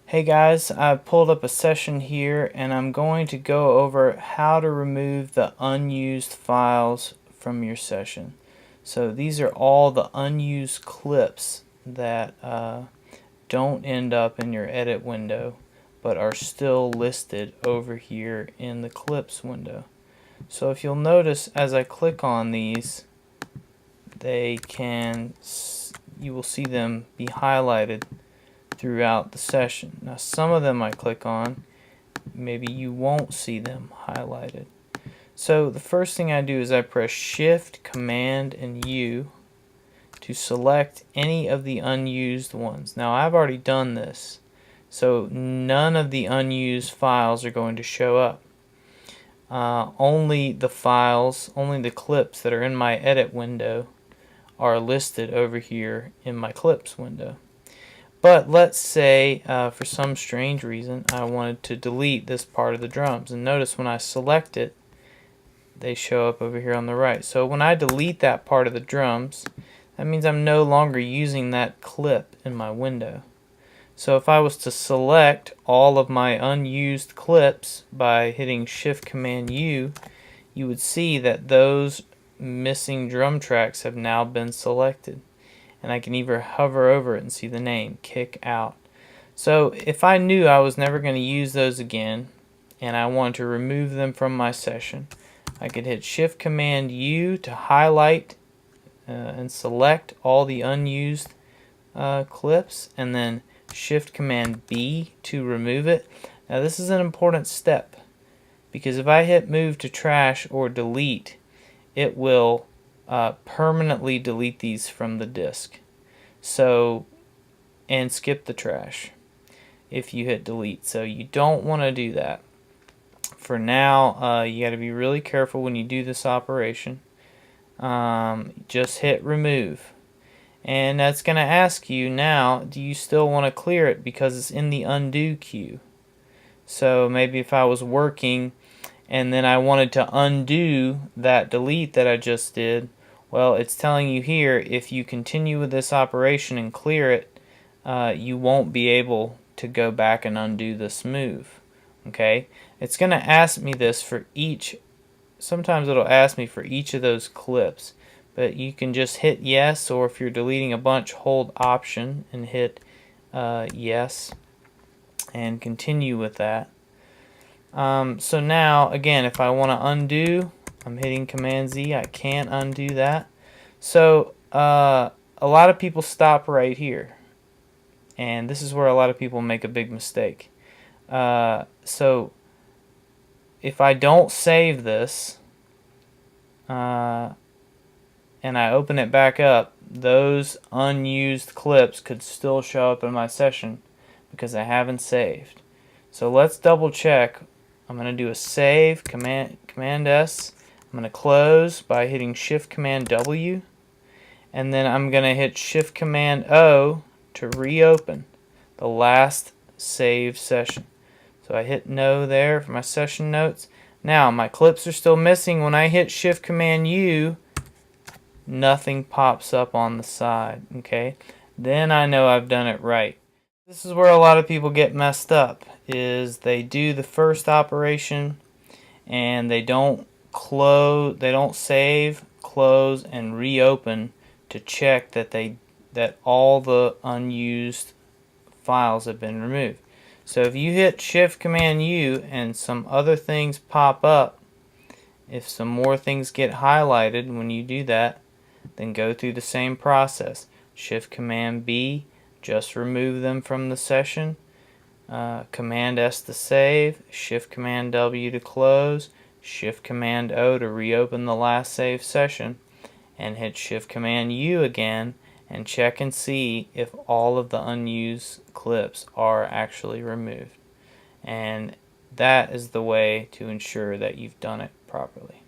Hey guys, I pulled up a session here and I'm going to go over how to remove the unused files from your session. So these are all the unused clips that don't end up in your edit window but are still listed over here in the clips window. So if you'll notice, as I click on these, you will see them be highlighted throughout the session. Now some of them I click on, maybe you won't see them highlighted. So the first thing I do is I press Shift, Command, and U to select any of the unused ones. Now I've already done this, so none of the unused files are going to show up. Only the clips that are in my edit window are listed over here in my clips window. But let's say for some strange reason I wanted to delete this part of the drums, and notice when I select it they show up over here on the right. So when I delete that part of the drums, that means I'm no longer using that clip in my window. So if I was to select all of my unused clips by hitting Shift Command U, you would see that those missing drum tracks have now been selected. And I can either hover over it and see the name, Kick Out. So if I knew I was never going to use those again and I wanted to remove them from my session, I could hit Shift Command U to highlight and select all the unused clips, and then Shift Command B to remove it. Now this is an important step, because if I hit Move to Trash or Delete, it will permanently delete these from the disk. So, and skip the trash if you hit delete. So you don't want to do that. For now, you got to be really careful when you do this operation. Just hit remove. And that's going to ask you now, do you still want to clear it because it's in the undo queue? So maybe if I was working and then I wanted to undo that delete that I just did, well, it's telling you here, if you continue with this operation and clear it, you won't be able to go back and undo this move. Okay? It's going to ask me this for each, sometimes it'll ask me for each of those clips, but you can just hit yes, or if you're deleting a bunch, hold Option and hit yes and continue with that. So now, again, if I want to undo, I'm hitting Command Z. I can't undo that. So a lot of people stop right here, and this is where a lot of people make a big mistake. So if I don't save this and I open it back up, those unused clips could still show up in my session because I haven't saved. So let's double check. I'm going to do a save, Command S. I'm going to close by hitting Shift Command W, and then I'm going to hit Shift Command O to reopen the last saved session. So I hit no there for my session notes. Now my clips are still missing. When I hit Shift Command U, nothing pops up on the side. Okay, then I know I've done it right. This is where a lot of people get messed up, is they do the first operation and they don't save, close, and reopen to check that all the unused files have been removed. So if you hit Shift Command U and some other things pop up, if some more things get highlighted when you do that, then go through the same process. Shift Command B, just remove them from the session. Command S to save, Shift Command W to close, Shift Command O to reopen the last saved session, and hit Shift Command U again and check and see if all of the unused clips are actually removed. And that is the way to ensure that you've done it properly.